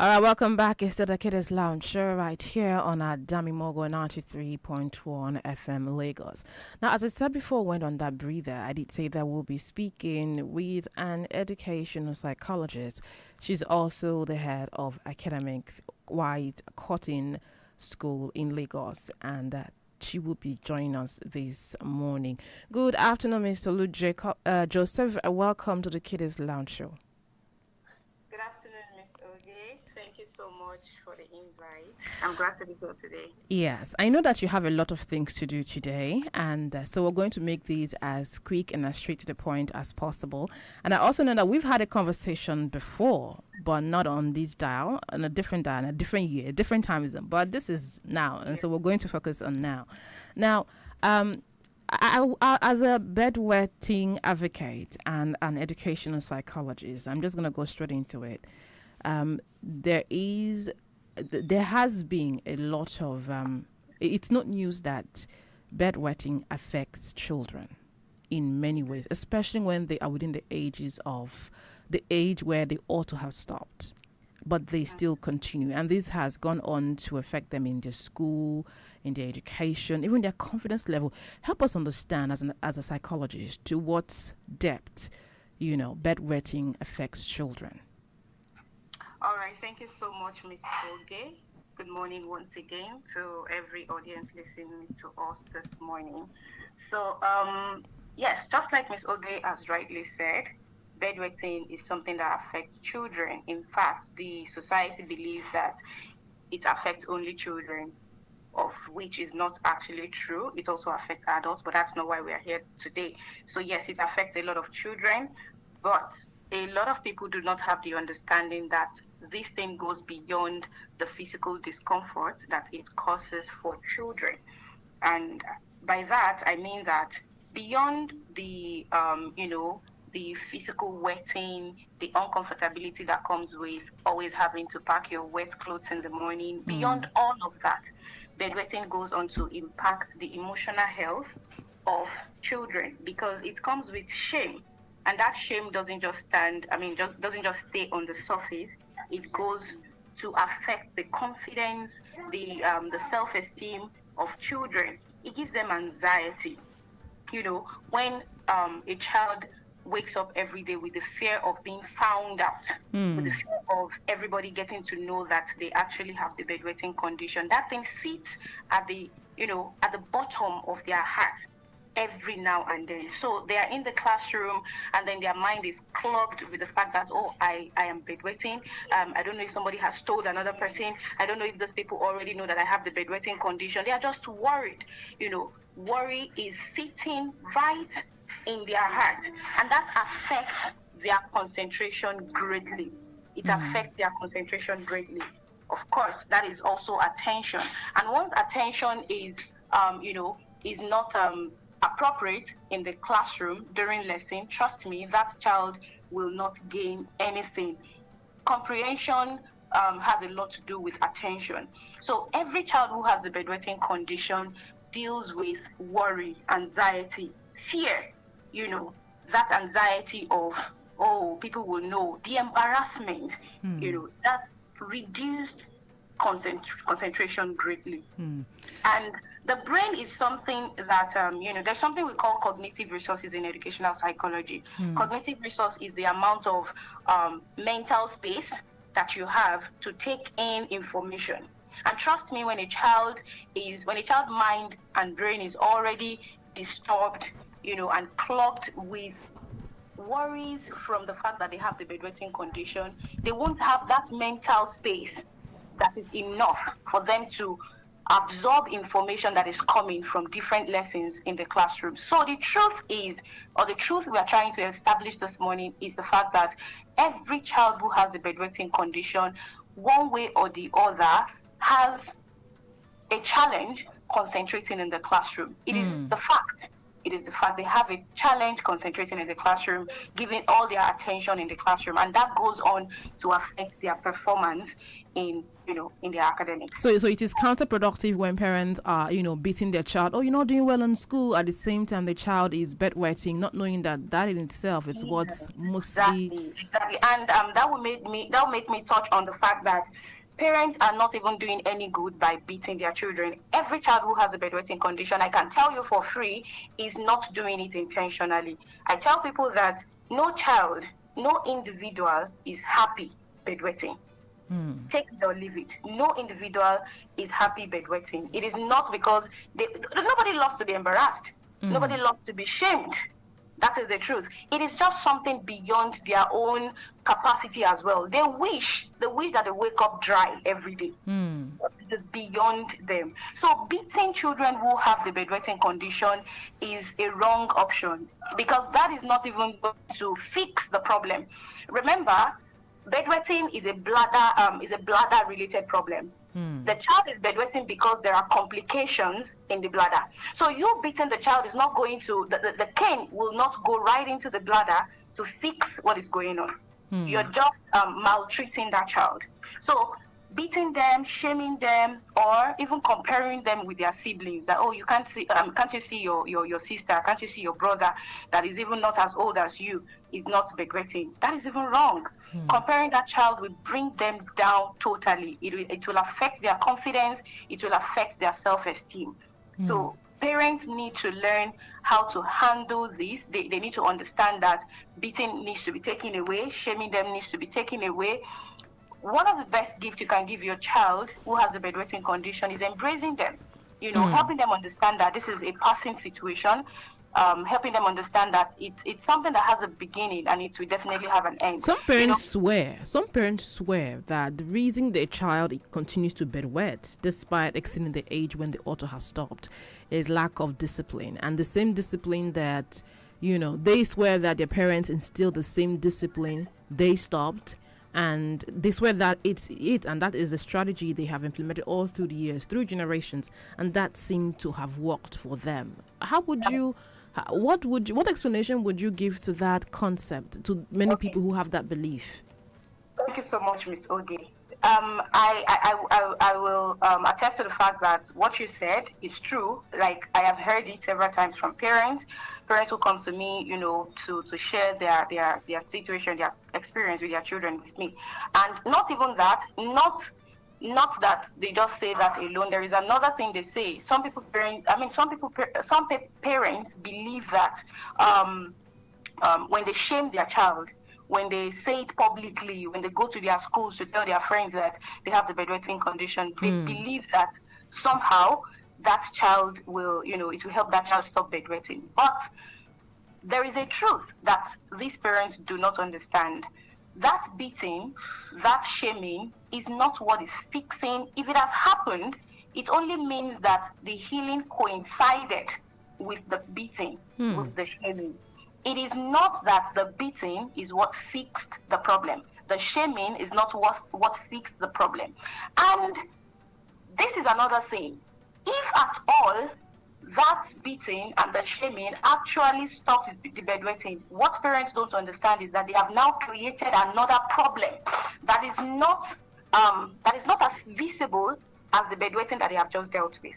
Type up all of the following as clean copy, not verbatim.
All right, welcome back. It's the Kiddies Lounge show right here on our Dami Mogo 93.1 FM Lagos. Now, as I said before, went on that breather, I did say that we'll be speaking with an educational psychologist. She's also the head of academic White Cotton School in Lagos, and she will be joining us this morning. Good afternoon, Mr. Luke Joseph. Welcome to the Kiddies Lounge show. Good afternoon, Miss Ogboi. Thank you so much for the invite. I'm glad to be here today. Yes, I know that you have a lot of things to do today, and so we're going to make these as quick and as straight to the point as possible. And I also know that we've had a conversation before, but not on this dial, on a different year, a different time zone. But this is now, and so we're going to focus on now. Now, I, as a bedwetting advocate and an educational psychologist, I'm just going to go straight into it. There has been a lot of, it's not news that bedwetting affects children in many ways, especially when they are within the age where they ought to have stopped. But they still continue, and this has gone on to affect them in their school, in their education, even their confidence level. Help us understand, as a psychologist, to what depth, bedwetting affects children. All right, thank you so much, Miss Ogboi. Good morning once again to every audience listening to us this morning. So, yes, just like Miss Ogboi has rightly said, bedwetting is something that affects children. In fact, the society believes that it affects only children, of which is not actually true. It also affects adults, but that's not why we are here today. So yes, it affects a lot of children, but a lot of people do not have the understanding that this thing goes beyond the physical discomfort that it causes for children. And by that, I mean that beyond the, the physical wetting, the uncomfortability that comes with always having to pack your wet clothes in the morning. Beyond all of that, bedwetting goes on to impact the emotional health of children because it comes with shame. And that shame doesn't just doesn't just stay on the surface. It goes to affect the confidence, the self-esteem of children. It gives them anxiety. When a child wakes up every day with the fear of being found out, with the fear of everybody getting to know that they actually have the bedwetting condition. That thing sits at the bottom of their heart every now and then. So they are in the classroom and then their mind is clogged with the fact that, I am bedwetting. I don't know if somebody has told another person. I don't know if those people already know that I have the bedwetting condition. They are just worried. Worry is sitting right in their heart, and that affects their concentration greatly. It affects their concentration greatly. Of course, that is also attention. And once attention is not appropriate in the classroom during lesson, trust me, that child will not gain anything. Comprehension has a lot to do with attention. So every child who has the bedwetting condition deals with worry, anxiety, fear. That anxiety of, people will know, the embarrassment, that reduced concentration greatly. And the brain is something that, there's something we call cognitive resources in educational psychology. Cognitive resource is the amount of mental space that you have to take in information. And trust me, when a child mind and brain is already disturbed, and clogged with worries from the fact that they have the bedwetting condition, they won't have that mental space that is enough for them to absorb information that is coming from different lessons in the classroom. So the truth we are trying to establish this morning is the fact that every child who has the bedwetting condition, one way or the other, has a challenge concentrating in the classroom. It is the fact. It is the fact they have a challenge concentrating in the classroom, giving all their attention in the classroom, and that goes on to affect their performance in their academics. So it is counterproductive when parents are, beating their child. Oh, you're not doing well in school. At the same time, the child is bedwetting, not knowing that in itself is what's mostly exactly. And that will make me touch on the fact that parents are not even doing any good by beating their children. Every child who has a bedwetting condition, I can tell you for free, is not doing it intentionally. I tell people that no child, no individual is happy bedwetting. Take it or leave it. No individual is happy bedwetting. It is not because nobody loves to be embarrassed. Nobody loves to be shamed. That is the truth. It is just something beyond their own capacity as well. They wish that they wake up dry every day. It is beyond them. So beating children who have the bedwetting condition is a wrong option, because that is not even going to fix the problem. Remember, bedwetting is a bladder related problem. The child is bedwetting because there are complications in the bladder. So you beating the child is not going to, the cane will not go right into the bladder to fix what is going on. You're just maltreating that child. So beating them, shaming them, or even comparing them with their siblings, that, oh, you can't you see your sister, can't you see your brother that is even not as old as you, is not bedwetting. That is even wrong. Comparing that child will bring them down totally. It will affect their confidence. It will affect their self-esteem. So parents need to learn how to handle this. They need to understand that beating needs to be taken away. Shaming them needs to be taken away. One of the best gifts you can give your child who has a bedwetting condition is embracing them. Helping them understand that this is a passing situation. Helping them understand that it's something that has a beginning and it will definitely have an end. Some parents swear that the reason their child continues to bedwet despite exceeding the age when they ought to have stopped is lack of discipline, and the same discipline that they swear that their parents instilled the same discipline they stopped, and they swear that it's it, and that is a strategy they have implemented all through the years, through generations, and that seemed to have worked for them. What explanation would you give to that concept, to many people who have that belief? Thank you so much, Miss Oge. I will attest to the fact that what you said is true. Like, I have heard it several times from parents who come to me, to share their situation, their experience with their children with me. And not even that, not that they just say that alone. There is another thing they say. Some parents believe that when they shame their child, when they say it publicly, when they go to their schools to tell their friends that they have the bedwetting condition, they believe that somehow that child will, it will help that child stop bedwetting. But there is a truth that these parents do not understand. That beating, that shaming is not what is fixing. If it has happened, it only means that the healing coincided with the beating, with the shaming. It is not that the beating is what fixed the problem. The shaming is not what fixed the problem. And this is another thing. If at all that beating and the shaming actually stopped the bedwetting, what parents don't understand is that they have now created another problem that is not as visible as the bedwetting that they have just dealt with.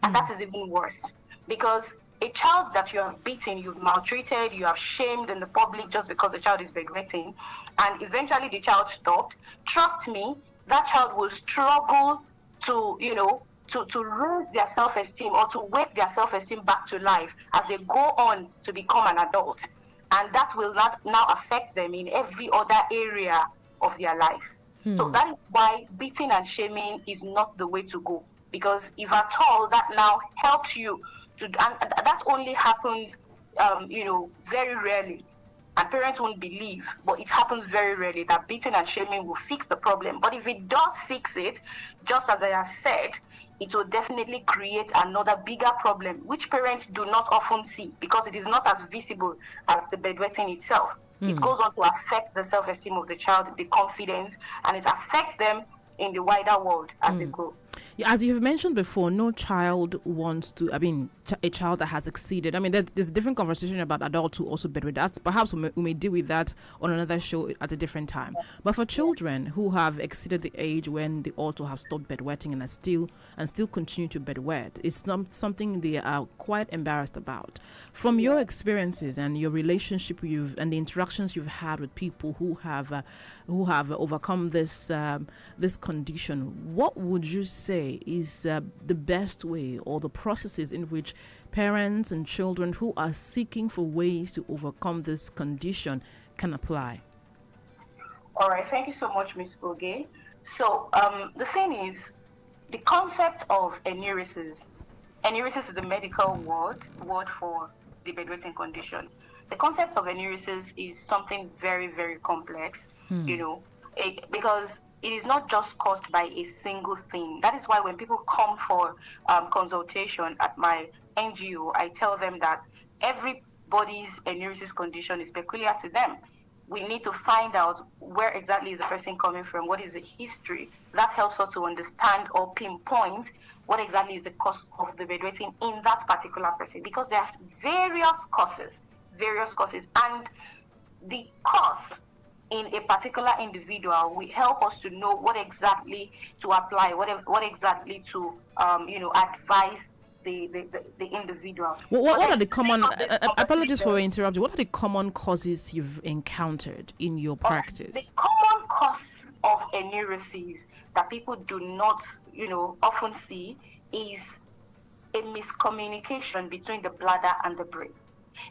And that is even worse, because a child that you have beaten, you've maltreated, you have shamed in the public just because the child is bedwetting, and eventually the child stopped, trust me, that child will struggle to raise their self-esteem, or to wake their self-esteem back to life as they go on to become an adult. And that will not now affect them in every other area of their life. So that is why beating and shaming is not the way to go. Because if at all that now helps you to, and that only happens, very rarely. And parents won't believe, but it happens very rarely that beating and shaming will fix the problem. But if it does fix it, just as I have said, it will definitely create another bigger problem, which parents do not often see because it is not as visible as the bedwetting itself. It goes on to affect the self-esteem of the child, the confidence, and it affects them in the wider world as they grow. As you have mentioned before, no child wants to, a child that has exceeded. I mean, there's a different conversation about adults who also bedwet. That's perhaps we may deal with that on another show at a different time. But for children who have exceeded the age when they also have stopped bedwetting and still continue to bedwet, it's not something they are quite embarrassed about. From your experiences and your relationship and the interactions you've had with people who have overcome this condition, what would you say is the best way or the processes in which parents and children who are seeking for ways to overcome this condition can apply? All right, thank you so much, Ms. Oge. So the thing is, the concept of enuresis is the medical word for the bedwetting condition. The concept of enuresis is something very, very complex, because it is not just caused by a single thing. That is why when people come for consultation at my NGO, I tell them that everybody's enuresis condition is peculiar to them. We need to find out where exactly is the person coming from, what is the history. That helps us to understand or pinpoint what exactly is the cause of the bedwetting in that particular person, because there's various causes, and the cause in a particular individual will help us to know what exactly to apply, what exactly to advise the individual. What are the common apologies for interrupting, what are the common causes you've encountered in your practice? The common cause of enuresis that people do not often see is a miscommunication between the bladder and the brain.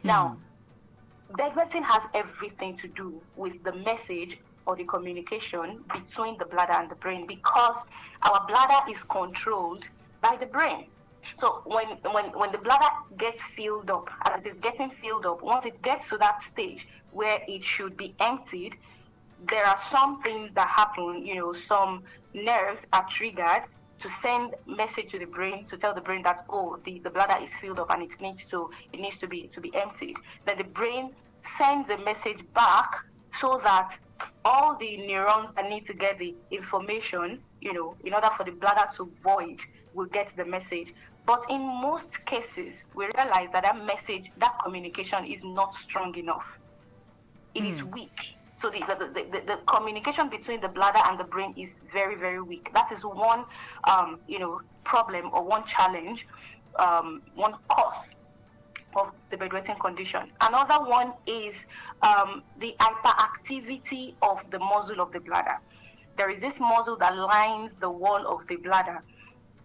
Now, bedwetting has everything to do with the message or the communication between the bladder and the brain, because our bladder is controlled by the brain. So when the bladder gets filled up, as it is getting filled up, once it gets to that stage where it should be emptied, there are some things that happen. Some nerves are triggered to send message to the brain to tell the brain that the bladder is filled up and it needs to be emptied. Then the brain sends a message back so that all the neurons that need to get the information, in order for the bladder to void, will get the message. But in most cases, we realize that message, that communication is not strong enough. It is weak. So the communication between the bladder and the brain is very, very weak. That is one, problem or one challenge, one cause of the bedwetting condition. Another one is the hyperactivity of the muscle of the bladder. There is this muscle that lines the wall of the bladder.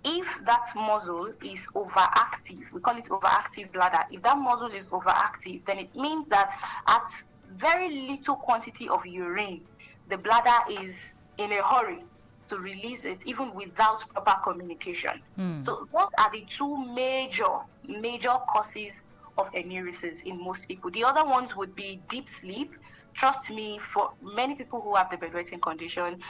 If that muscle is overactive, we call it overactive bladder. If that muscle is overactive, then it means that at very little quantity of urine, the bladder is in a hurry to release it, even without proper communication. So what are the two major causes of enuresis in most people? The other ones would be deep sleep. Trust me, for many people who have the bedwetting condition,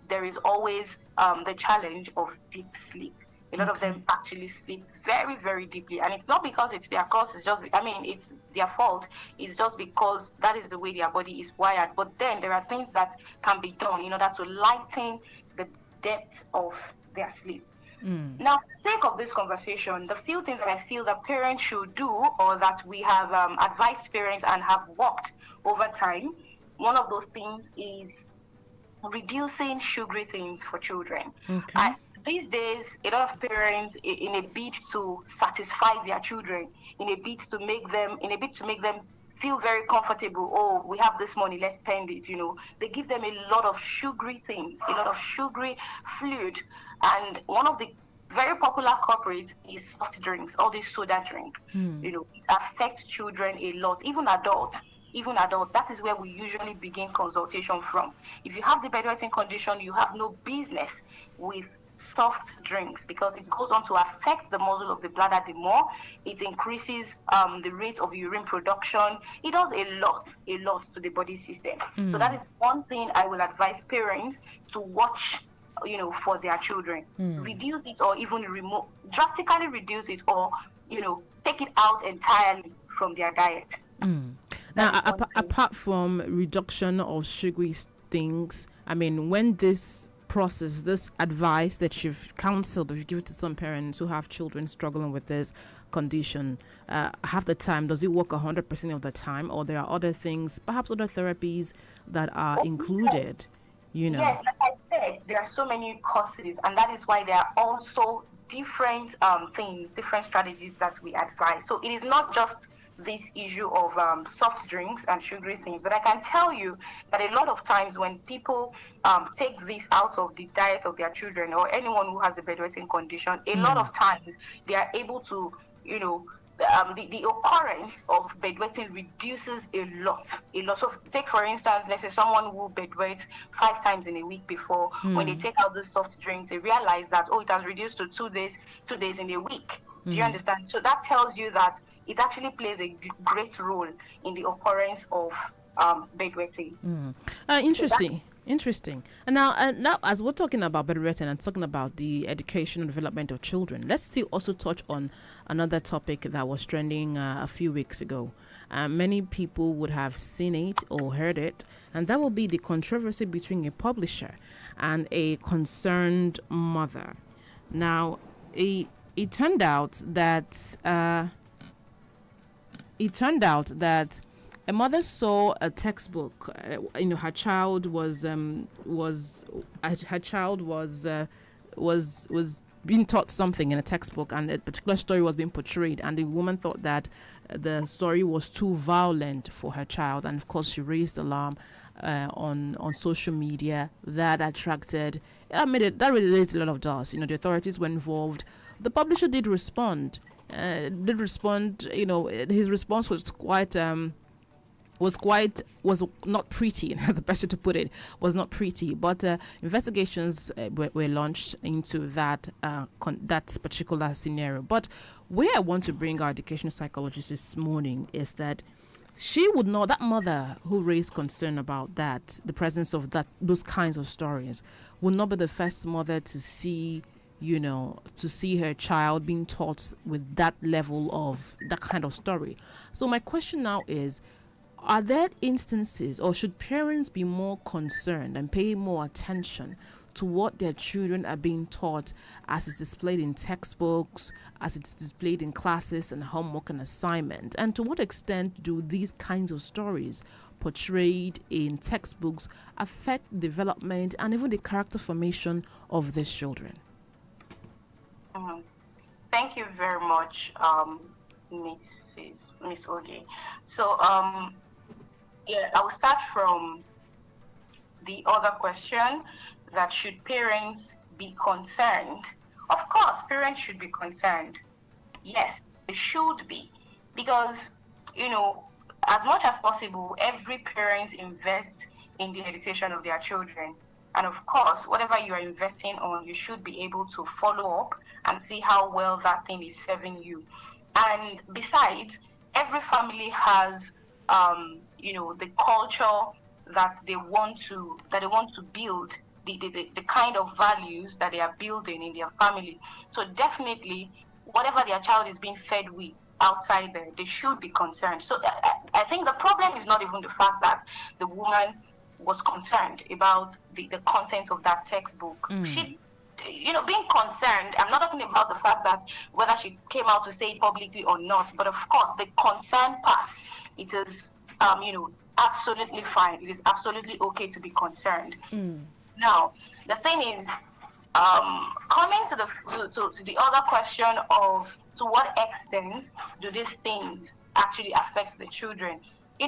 there is always the challenge of deep sleep. A lot of them actually sleep very, very deeply. And it's not because it's their cause, it's their fault. It's just because that is the way their body is wired. But then there are things that can be done in order to lighten the depth of their sleep. Now, for the sake of this conversation, the few things that I feel that parents should do, or that we have advised parents and have worked over time, one of those things is reducing sugary things for children. These days, a lot of parents, in a bid to satisfy their children, in a bid to make them feel very comfortable, we have this money, let's spend it, they give them a lot of sugary things, a lot of sugary fluid. And one of the very popular culprits is soft drinks, all these soda drink. It affects children a lot, even adults. That is where we usually begin consultation from. If you have the bedwetting condition, you have no business with soft drinks, because it goes on to affect the muscle of the bladder the more. It increases the rate of urine production. It does a lot to the body system. So that is one thing I will advise parents to watch, for their children. Reduce it, or even drastically reduce it, or take it out entirely from their diet. Now, apart from reduction of sugary things, when this process, this advice that you've counseled, or you've given to some parents who have children struggling with this, condition, half the time, does it work 100% of the time, or there are other things, perhaps other therapies that are included? Yes, like I said, there are so many causes, and that is why there are also different things, different strategies that we advise. So it is not just this issue of soft drinks and sugary things, but I can tell you that a lot of times when people take this out of the diet of their children or anyone who has a bedwetting condition, a lot of times they are able to, the occurrence of bedwetting reduces a lot. So take for instance, let's say someone who bedwets 5 times in a week before, when they take out the soft drinks, they realize that, it has reduced to 2 days in a week. Do you understand? So that tells you that it actually plays a great role in the occurrence of bedwetting. Interesting. And now, as we're talking about bedwetting and talking about the education and development of children, let's still also touch on another topic that was trending a few weeks ago. Many people would have seen it or heard it, and that will be the controversy between a publisher and a concerned mother. Now, it turned out that a mother saw a textbook. Her child was being taught something in a textbook, and a particular story was being portrayed, and the woman thought that the story was too violent for her child, and of course she raised alarm on social media. That really raised a lot of dust. The authorities were involved. The publisher did respond. His response was not pretty. That's the best way to put it. Was not pretty, but investigations were launched into that particular scenario. But where I want to bring our educational psychologist this morning is that she would know, that mother who raised concern about that, the presence of those kinds of stories, would not be the first mother to see her child being taught with that level of that kind of story. So my question now is, are there instances, or should parents be more concerned and pay more attention to what their children are being taught as it's displayed in textbooks, as it's displayed in classes and homework and assignment? And to what extent do these kinds of stories portrayed in textbooks affect development and even the character formation of these children? Thank you very much, Miss Oge. So, I will start from the other question, that should parents be concerned? Of course, parents should be concerned. Yes, they should be. Because, as much as possible, every parent invests in the education of their children. And of course, whatever you are investing on, you should be able to follow up and see how well that thing is serving you. And besides, every family has, the culture that they want to build, the kind of values that they are building in their family. So definitely, whatever their child is being fed with outside there, they should be concerned. So I think the problem is not even the fact that the woman was concerned about the content of that textbook. She, being concerned, I'm not talking about the fact that whether she came out to say it publicly or not, but of course, the concern part, it is, absolutely fine. It is absolutely okay to be concerned. Now, the thing is, coming to the other question of to what extent do these things actually affect the children?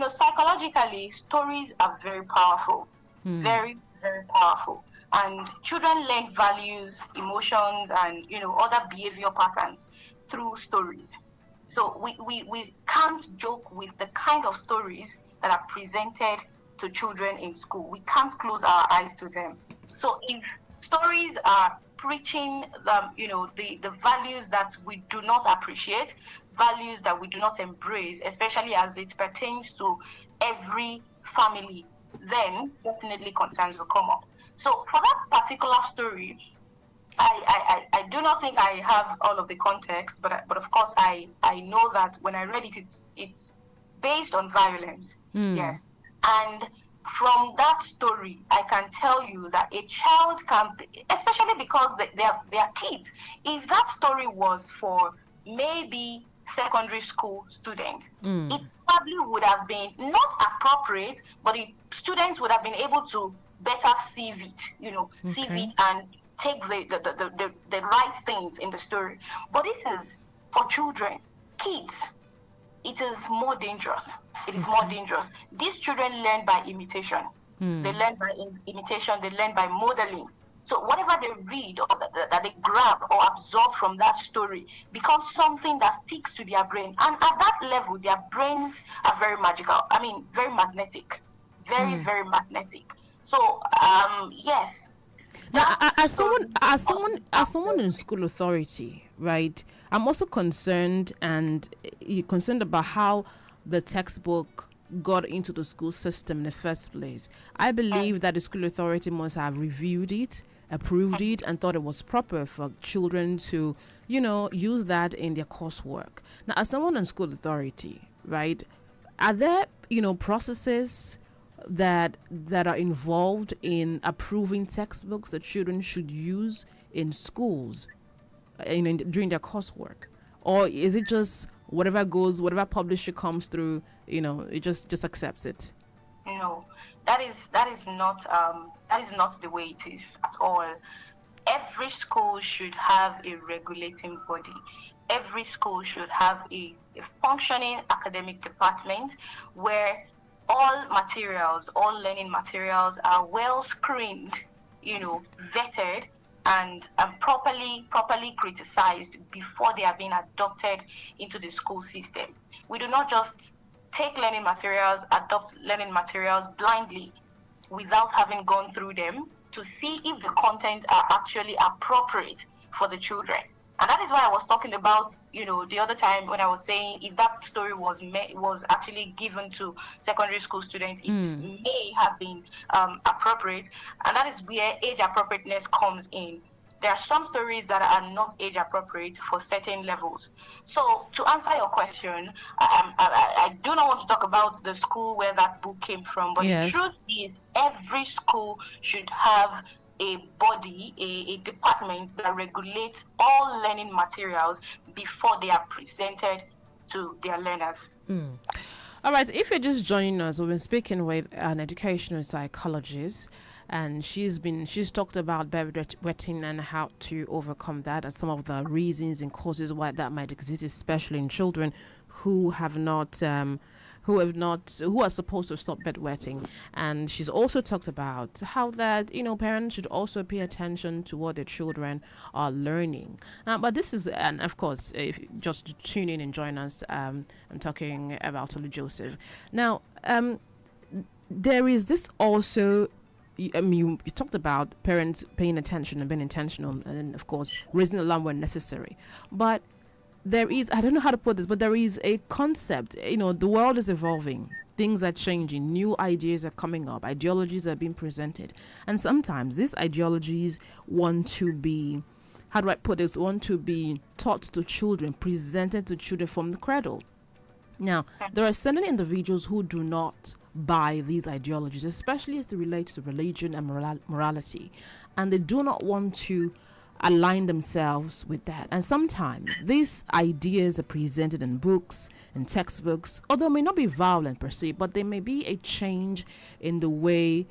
Psychologically, stories are very powerful, very, very powerful. And children learn values, emotions, and, other behavior patterns through stories. So we can't joke with the kind of stories that are presented to children in school. We can't close our eyes to them. So if stories are preaching the values that we do not appreciate, values that we do not embrace, especially as it pertains to every family, then definitely concerns will come up. So for that particular story, I do not think I have all of the context, but of course I know that when I read it, it's based on violence. Yes. And from that story, I can tell you that a child can, especially because they are kids, if that story was for maybe secondary school students. Mm. It probably would have been not appropriate, but the students would have been able to better sieve it, sieve it and take the right things in the story. But this is for children, kids. It is more dangerous. It is more dangerous. These children learn by imitation. They learn by imitation. They learn by modeling. So whatever they read or that they grab or absorb from that story becomes something that sticks to their brain. And at that level, their brains are very magical. I mean, very magnetic. Very, very magnetic. So, yes. Now, as someone in school authority, right? I'm also concerned about how the textbook got into the school system in the first place. I believe that the school authority must have reviewed it, approved it, and thought it was proper for children to, use that in their coursework. Now, as someone in school authority, right, are there, processes that are involved in approving textbooks that children should use in schools during their coursework? Or is it just whatever publisher comes through, it just accepts it? No, that is not the way it is at all. Every school should have a regulating body. Every school should have a functioning academic department where all learning materials are well screened, vetted and properly criticized before they are being adopted into the school system. We do not just take adopt learning materials blindly without having gone through them to see if the content are actually appropriate for the children. And that is why I was talking about, the other time when I was saying if that story was actually given to secondary school students, it may have been appropriate. And that is where age appropriateness comes in. There are some stories that are not age appropriate for certain levels. So to answer your question, I do not want to talk about the school where that book came from, but The truth is every school should have a body, a department that regulates all learning materials before they are presented to their learners. All right, if you're just joining us, we've been speaking with an educational psychologist, and she's talked about bedwetting and how to overcome that, and some of the reasons and causes why that might exist, especially in children who are supposed to stop bedwetting. And she's also talked about how that parents should also pay attention to what their children are learning. But this is, and of course, if just tune in and join us, I'm talking about Olu Joseph. Now, there is this also. You talked about parents paying attention and being intentional, and of course raising the alarm when necessary. But there is, I don't know how to put this, but there is a concept. The world is evolving. Things are changing. New ideas are coming up. Ideologies are being presented. And sometimes these ideologies want to be, want to be taught to children, presented to children from the cradle. Now, there are certain individuals who do not buy these ideologies, especially as it relates to religion and morality. And they do not want to align themselves with that. And sometimes these ideas are presented in books and textbooks, although may not be violent per se, but there may be a change in the way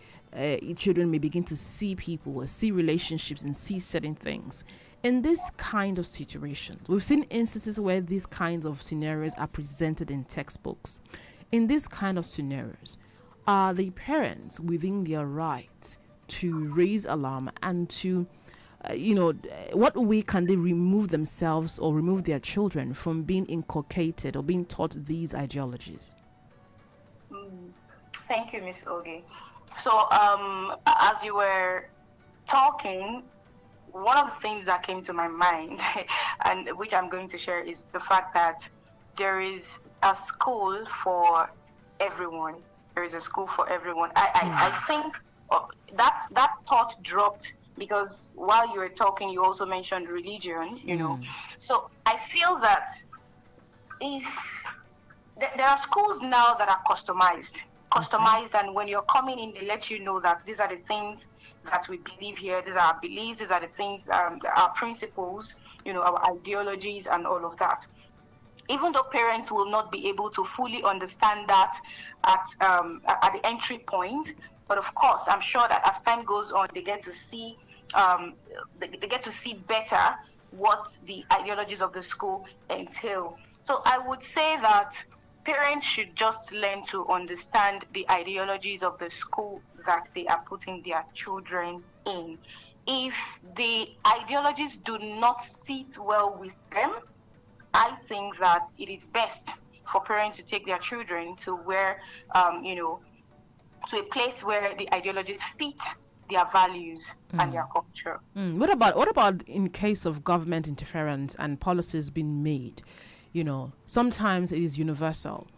children may begin to see people or see relationships and see certain things. In this kind of situations, we've seen instances where these kinds of scenarios are presented in textbooks. In this kind of scenarios, are the parents within their right to raise alarm and to what way can they remove themselves or remove their children from being inculcated or being taught these ideologies? Thank you, Ms. Oge. So, as you were talking, one of the things that came to my mind, and which I'm going to share, is the fact that there is a school for everyone. There is a school for everyone. I think that thought dropped because while you were talking, you also mentioned religion, So I feel that if there are schools now that are customized, and when you're coming in, they let you know that these are the things that we believe here, these are our beliefs, these are the things, our principles, our ideologies and all of that. even though parents will not be able to fully understand that at the entry point. But of course, I'm sure that as time goes on, they get to see they get to see better what the ideologies of the school entail. So I would say that parents should just learn to understand the ideologies of the school that they are putting their children in. If the ideologies do not sit well with them, I think that it is best for parents to take their children to where, to a place where the ideologies fit their values and their culture. What about in case of government interference and policies being made? Sometimes it is universal.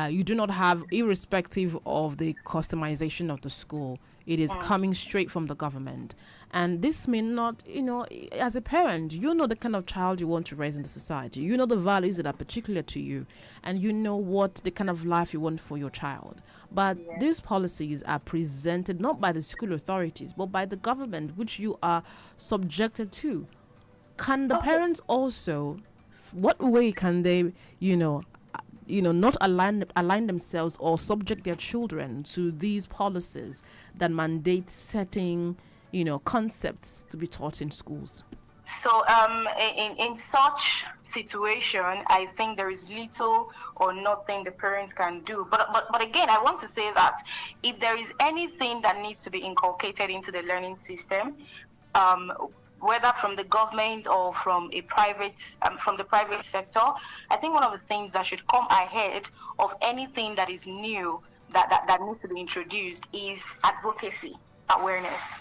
You do not have, irrespective of the customization of the school, it is coming straight from the government. And this may not, as a parent, you know the kind of child you want to raise in the society. You know the values that are particular to you, and you know what the kind of life you want for your child. But these policies are presented not by the school authorities, but by the government, which you are subjected to. Can the parents also, what way can they, not align themselves or subject their children to these policies that mandate certain, concepts to be taught in schools? So in such situation, I think there is little or nothing the parents can do. But again, I want to say that if there is anything that needs to be inculcated into the learning system, whether from the government or from the private sector, I think one of the things that should come ahead of anything that is new that needs to be introduced is advocacy, awareness.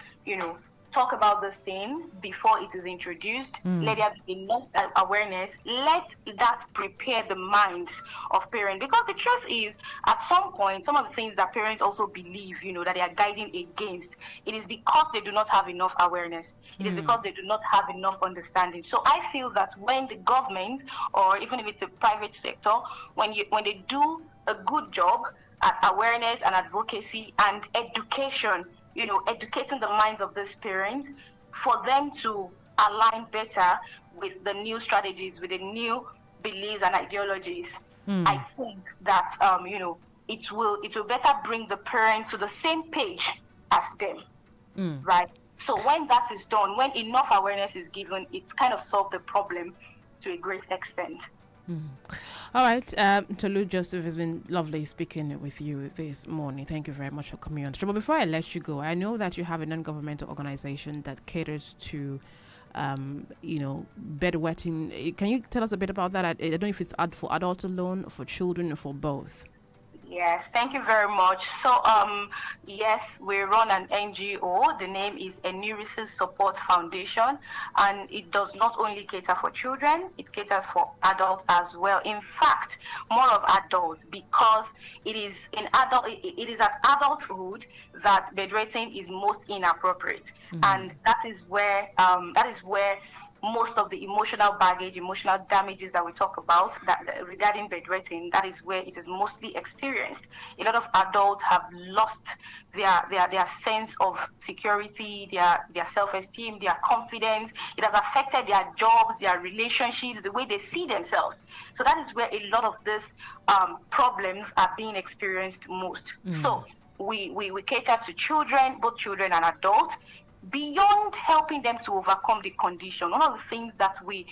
Talk about this thing before it is introduced. Let there be enough awareness. Let that prepare the minds of parents. Because the truth is, at some point, some of the things that parents also believe, that they are guiding against, it is because they do not have enough awareness. It is because they do not have enough understanding. So I feel that when the government, or even if it's a private sector, when they do a good job at awareness and advocacy and education, educating the minds of these parents for them to align better with the new strategies, with the new beliefs and ideologies. I think that it will better bring the parent to the same page as them, right? So when that is done, when enough awareness is given, it kind of solves the problem to a great extent. All right, Tolu Joseph, has been lovely speaking with you this morning. Thank you very much for coming on the show. But before I let you go, I know that you have a non-governmental organization that caters to, bedwetting. Can you tell us a bit about that? I don't know if it's for adults alone, for children, or for both. Yes, thank you very much. So, yes, we run an NGO. The name is Enuresis Support Foundation, and it does not only cater for children, it caters for adults as well. In fact, more of adults, because it is at adulthood that bedwetting is most inappropriate, and that is where most of the emotional baggage, emotional damages that we talk about regarding bedwetting, that is where it is mostly experienced. A lot of adults have lost their sense of security, their self-esteem, their confidence. It has affected their jobs, their relationships, the way they see themselves. So that is where a lot of these problems are being experienced most. So we cater to children, both children and adults. Beyond helping them to overcome the condition, one of the things that we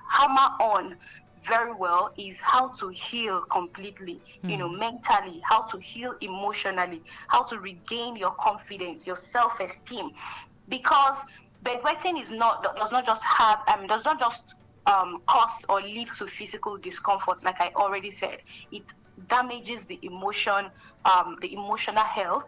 hammer on very well is how to heal completely, mentally, how to heal emotionally, how to regain your confidence, your self-esteem. Because bedwetting does not just cause or lead to physical discomfort, like I already said. It damages the emotional health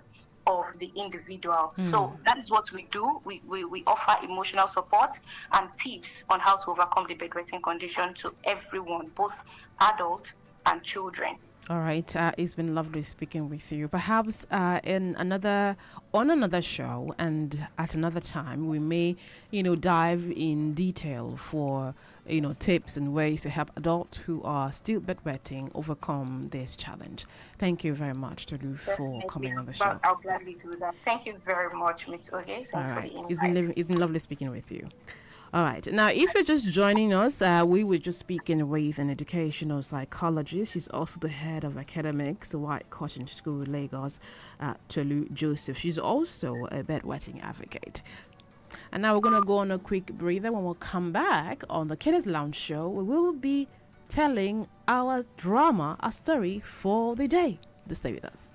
of the individual. So that is what we do. We offer emotional support and tips on how to overcome the bedwetting condition to everyone, both adults and children. All right, it's been lovely speaking with you. Perhaps on another show and at another time, we may, dive in detail for, tips and ways to help adults who are still bedwetting overcome this challenge. Thank you very much, Tolu, for coming on the show. I'll gladly do that. Thank you very much, Ms. Oge. Thanks for the invite. It's been lovely speaking with you. All right. Now, if you're just joining us, we were just speaking with an educational psychologist. She's also the head of academics, White Cotton School, Lagos, Tolu Joseph. She's also a bedwetting advocate. And now we're going to go on a quick breather. When we'll come back on the Kiddies Lounge Show, we will be telling our drama, our story for the day. Just stay with us.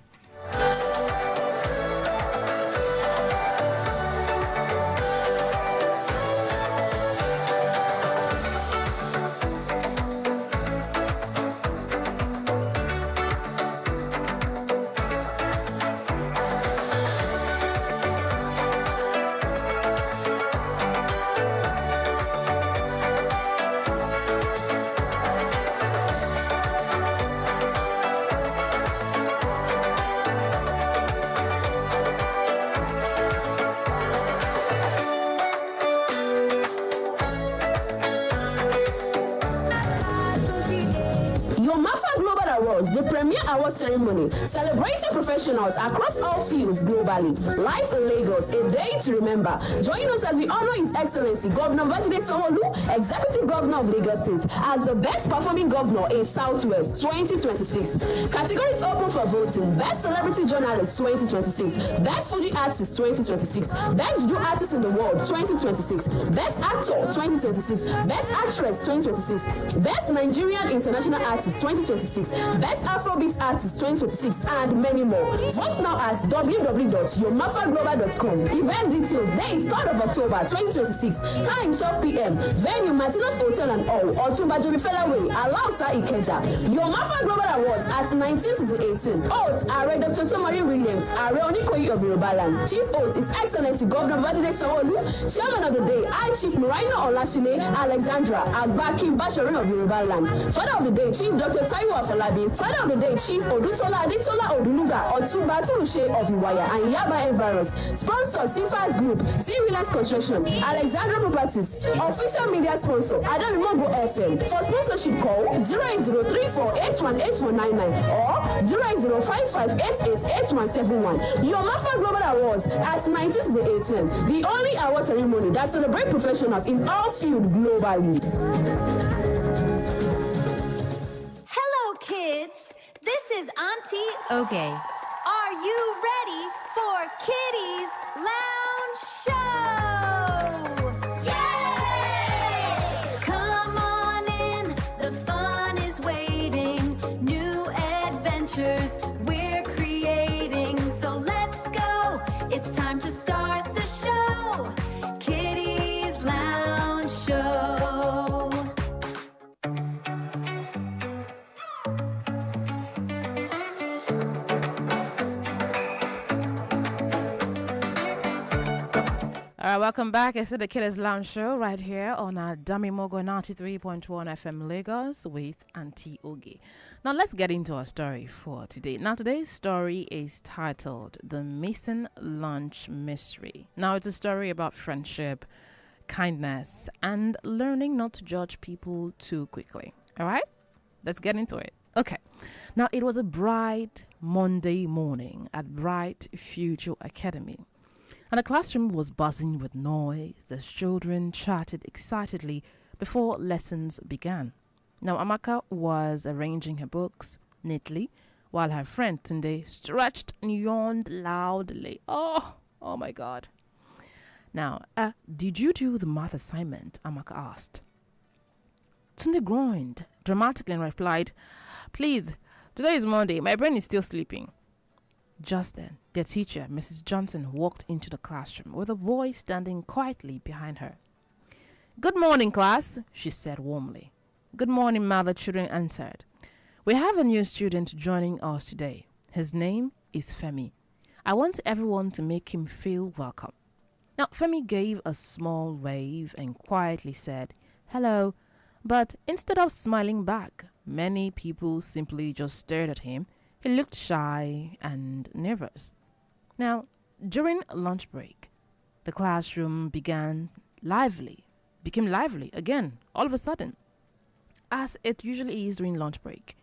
The premier award ceremony celebrating professionals across all fields globally. Live in Lagos, a day to remember. Join us as we honor His Excellency Governor Babajide Sanwo-Olu, Executive Governor of Lagos State, as the best performing governor in Southwest 2026. Categories open for voting: Best Celebrity Journalist 2026, Best Fuji Artist 2026, Best Juju Artist in the World 2026, Best Actor 2026, Best Actress 2026, Best Nigerian International Artist 2026, Best Afrobeat Artist 2026, and many more. Vote now at www.yomafaglobal.com. Event details: date 3rd of October 2026, time 12 p.m. Venue: Martinez Hotel and All, Otumba Jemifela Way, Alausa, Ikeja. Yomafa Global Awards at 1918. Host: Are Dr. Tomari Williams, Are Onikoyi of Yorubaland. Chief host is Excellency Governor Babajide Sanwo-Olu. Chairman of the day, High Chief Muraino Olashile Alexandra Agbakin Basharin of Yorubaland. Father of the day, Chief Dr. Taiwo Afolabi. Father of the day, Chief Odutola Adetola Odunuga Otumba Turushe of Iwaya and Yaba Environs. Sponsor: Sifas Group, T-Williams Construction, Alexandra Properties. Official media sponsor: Adamimogo FM. For sponsorship, call 08034818499 or 08055888171. Yomafa Global Awards at 1918, the only award ceremony that celebrates professionals in all fields globally. Kids, this is Auntie Ogboi. Are you ready for Kiddies Lounge Show? Yay! Come on in, the fun is waiting. New adventures we're creating. So let's go, it's time to start the show. Kiddies Lounge Show. All right, welcome back. It's the Kiddies Lounge Show right here on our Dami Mogo 93.1 FM Lagos with Auntie Ogboi. Now, let's get into our story for today. Now, today's story is titled The Missing Lunch Mystery. Now, it's a story about friendship, kindness, and learning not to judge people too quickly. All right, let's get into it. Okay. Now, it was a bright Monday morning at Bright Future Academy. And the classroom was buzzing with noise as children chatted excitedly before lessons began. Now, Amaka was arranging her books neatly while her friend Tunde stretched and yawned loudly. Oh my God. Now, did you do the math assignment? Amaka asked. Tunde groaned dramatically and replied, "Please, today is Monday. My brain is still sleeping." Just then, their teacher, Mrs. Johnson, walked into the classroom with a boy standing quietly behind her. "Good morning, class," she said warmly. "Good morning, ma'am," the children answered. "We have a new student joining us today. His name is Femi. I want everyone to make him feel welcome." Now, Femi gave a small wave and quietly said, "Hello," but instead of smiling back, many people simply just stared at him. He looked shy and nervous. Now, during lunch break, the classroom became lively again, all of a sudden, as it usually is during lunch break.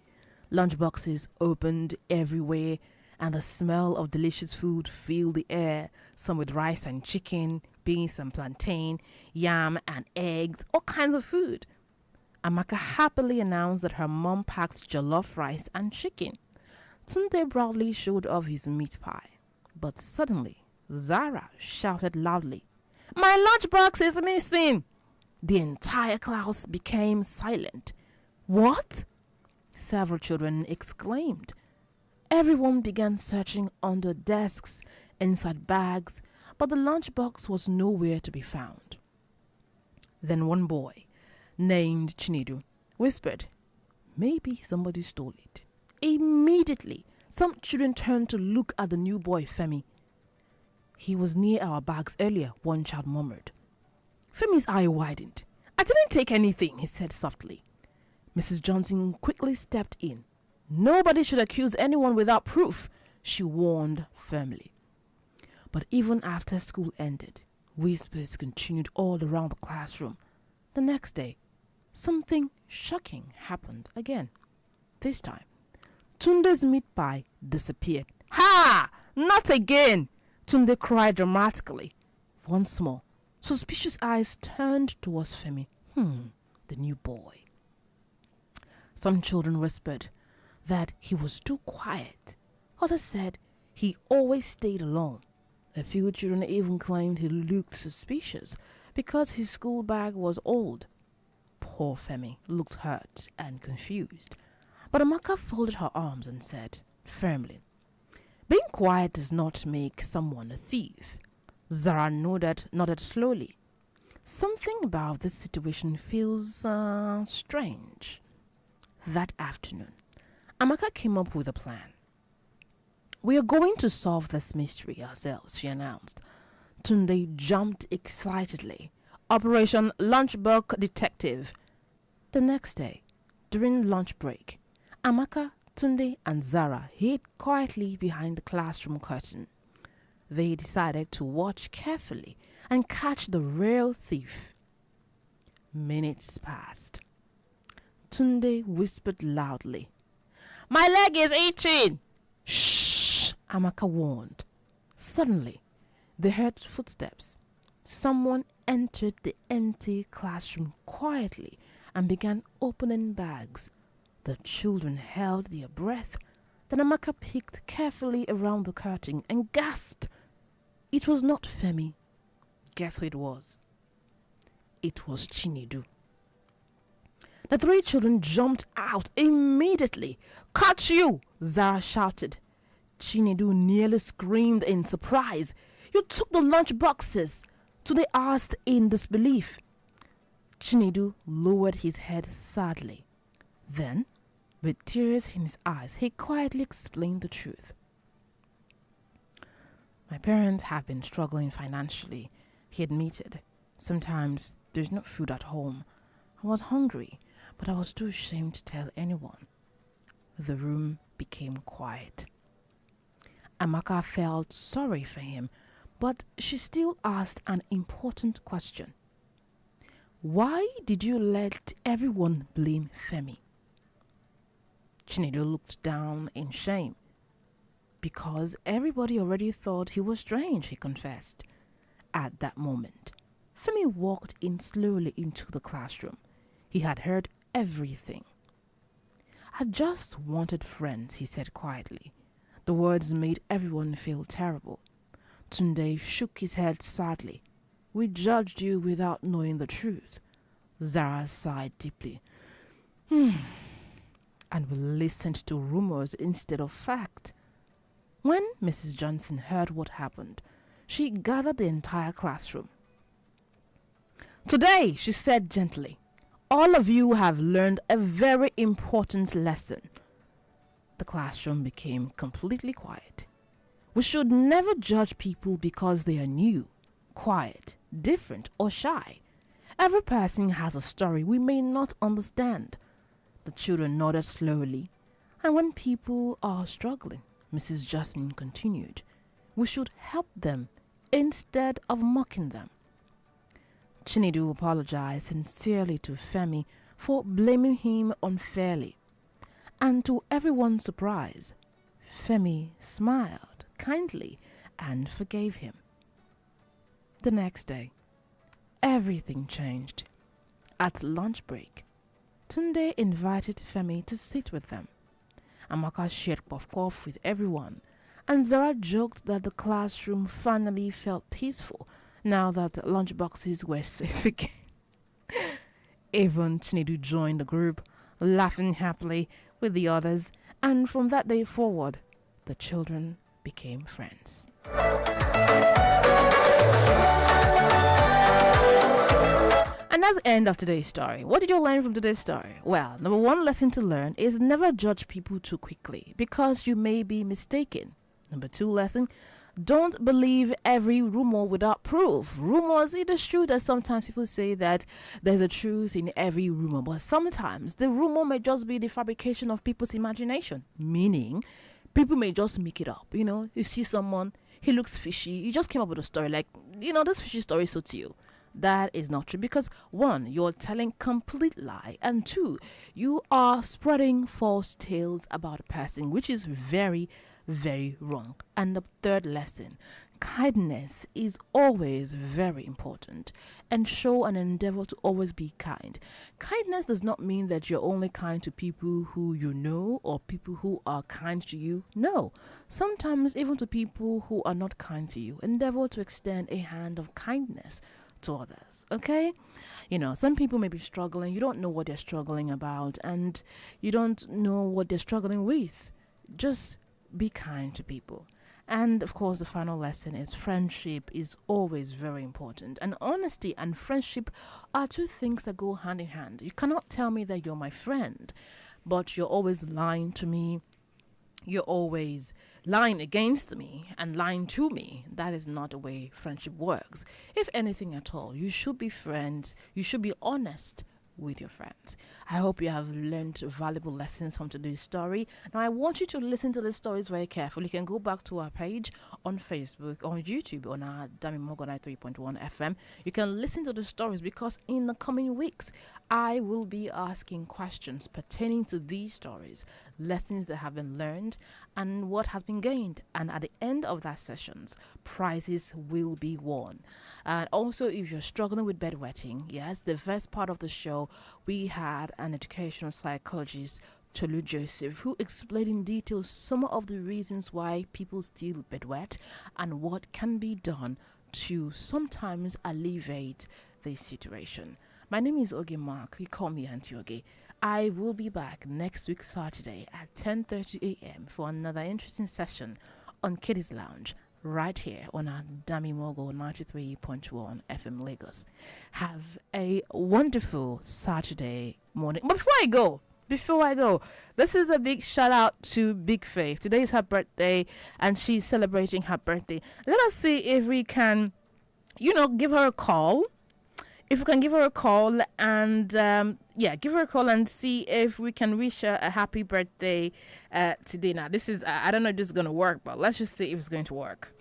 Lunch boxes opened everywhere, and the smell of delicious food filled the air, some with rice and chicken, beans and plantain, yam and eggs, all kinds of food. Amaka happily announced that her mom packed jollof rice and chicken. Tunde proudly showed off his meat pie. But suddenly, Zara shouted loudly, "My lunchbox is missing!" The entire class became silent. "What?" several children exclaimed. Everyone began searching under desks, inside bags, but the lunchbox was nowhere to be found. Then one boy, named Chinedu, whispered, "Maybe somebody stole it." Immediately, some children turned to look at the new boy, Femi. "He was near our bags earlier," one child murmured. Femi's eye widened. "I didn't take anything," he said softly. Mrs. Johnson quickly stepped in. "Nobody should accuse anyone without proof," she warned firmly. But even after school ended, whispers continued all around the classroom. The next day, something shocking happened again. This time, Tunde's meat pie disappeared. "Ha! Not again!" Tunde cried dramatically. Once more, suspicious eyes turned towards Femi. The new boy. Some children whispered that he was too quiet. Others said he always stayed alone. A few children even claimed he looked suspicious because his school bag was old. Poor Femi looked hurt and confused. But Amaka folded her arms and said firmly, "Being quiet does not make someone a thief." Zara nodded slowly. "Something about this situation feels strange." That afternoon, Amaka came up with a plan. "We are going to solve this mystery ourselves," she announced. Tunde jumped excitedly. Operation Lunchbox Detective. The next day, during lunch break, Amaka, Tunde and Zara hid quietly behind the classroom curtain. They decided to watch carefully and catch the real thief. Minutes passed. Tunde whispered loudly, "My leg is itching!" "Shh!" Amaka warned. Suddenly, they heard footsteps. Someone entered the empty classroom quietly and began opening bags. The children held their breath. Then Amaka peeked carefully around the curtain and gasped. It was not Femi. Guess who it was? It was Chinedu. The three children jumped out immediately. "Catch you!" Zara shouted. Chinedu nearly screamed in surprise. "You took the lunch boxes!" Tunde asked in disbelief. Chinedu lowered his head sadly. Then, with tears in his eyes, he quietly explained the truth. "My parents have been struggling financially," he admitted. "Sometimes there's no food at home. I was hungry, but I was too ashamed to tell anyone." The room became quiet. Amaka felt sorry for him, but she still asked an important question. "Why did you let everyone blame Femi?" Chinedu looked down in shame. "Because everybody already thought he was strange," he confessed. At that moment, Femi walked in slowly into the classroom. He had heard everything. "I just wanted friends," he said quietly. The words made everyone feel terrible. Tunde shook his head sadly. "We judged you without knowing the truth." Zara sighed deeply. "And we listened to rumors instead of fact." When Mrs. Johnson heard what happened, she gathered the entire classroom. "Today," she said gently, "all of you have learned a very important lesson." The classroom became completely quiet. We should never judge people because they are new, quiet, different, or shy. Every person has a story we may not understand. The children nodded slowly. "And when people are struggling," Mrs. Johnson continued, "we should help them instead of mocking them." Chinedu apologized sincerely to Femi for blaming him unfairly. And to everyone's surprise, Femi smiled kindly and forgave him. The next day, everything changed. At lunch break, Tunde invited Femi to sit with them. Amaka shared puff-puff with everyone, and Zara joked that the classroom finally felt peaceful now that the lunchboxes were safe again. Even Chinedu joined the group, laughing happily with the others, and from that day forward, the children became friends. And that's the end of today's story. What did you learn from today's story? Well, number one lesson to learn is never judge people too quickly because you may be mistaken. Number two lesson, don't believe every rumor without proof. Rumors, it is true that sometimes people say that there's a truth in every rumor, but sometimes the rumor may just be the fabrication of people's imagination, meaning people may just make it up. You see someone, he looks fishy, you just came up with a story like, this fishy story suits you. That is not true because one, you're telling complete lie, and two, you are spreading false tales about a person, which is very, very wrong. And the third lesson, kindness is always very important, and show an endeavor to always be kind. Kindness does not mean that you're only kind to people who you know or people who are kind to you. No, sometimes even to people who are not kind to you, endeavor to extend a hand of kindness to others. Okay, some people may be struggling, you don't know what they're struggling about, and you don't know what they're struggling with. Just be kind to people. And of course, the final lesson is friendship is always very important, and honesty and friendship are two things that go hand in hand. You cannot tell me that you're my friend but you're always lying to me, you're always lying against me and lying to me. That is not the way friendship works. If anything at all, you should be friends. You should be honest with your friends. I hope you have learned valuable lessons from today's story. Now, I want you to listen to the stories very carefully. You can go back to our page on Facebook, on YouTube, on our Dami Mogo 3.1 FM. You can listen to the stories because in the coming weeks, I will be asking questions pertaining to these stories, lessons that have been learned, and what has been gained. And at the end of that sessions, prizes will be won. And also, if you're struggling with bedwetting, yes, the first part of the show, we had an educational psychologist, Tolu Joseph, who explained in detail some of the reasons why people still bedwet and what can be done to sometimes alleviate the situation. My name is Oge Mark. You call me Auntie Oge. I will be back next week Saturday at 10:30 a.m. for another interesting session on Kiddies Lounge right here on our Dami Mogo 93.1 FM Lagos. Have a wonderful Saturday morning. But before I go, this is a big shout out to Big Faith. Today is her birthday and she's celebrating her birthday. Let us see if we can, give her a call. If we can give her a call and, give her a call and see if we can wish her a happy birthday today. Now, this is, I don't know if this is going to work, but let's just see if it's going to work.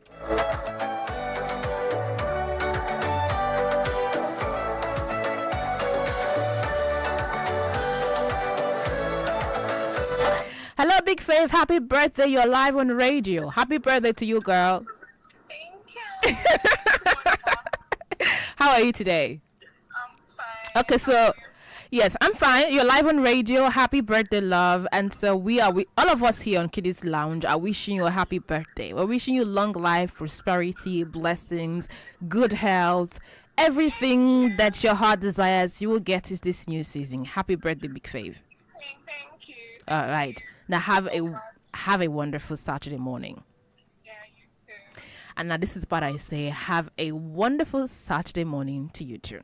Hello, Big Faith. Happy birthday. You're live on radio. Happy birthday to you, girl. Thank you. How are you today? I'm fine. Okay, so yes, I'm fine. You're live on radio. Happy birthday, love. And so we all of us here on Kiddies Lounge are wishing you a happy birthday. We're wishing you long life, prosperity, blessings, good health, everything that your heart desires. You will get is this new season. Happy birthday, Big Fave. Thank you. All right. Now have a wonderful Saturday morning. Yeah, you too. And now this is what I say. Have a wonderful Saturday morning to you too.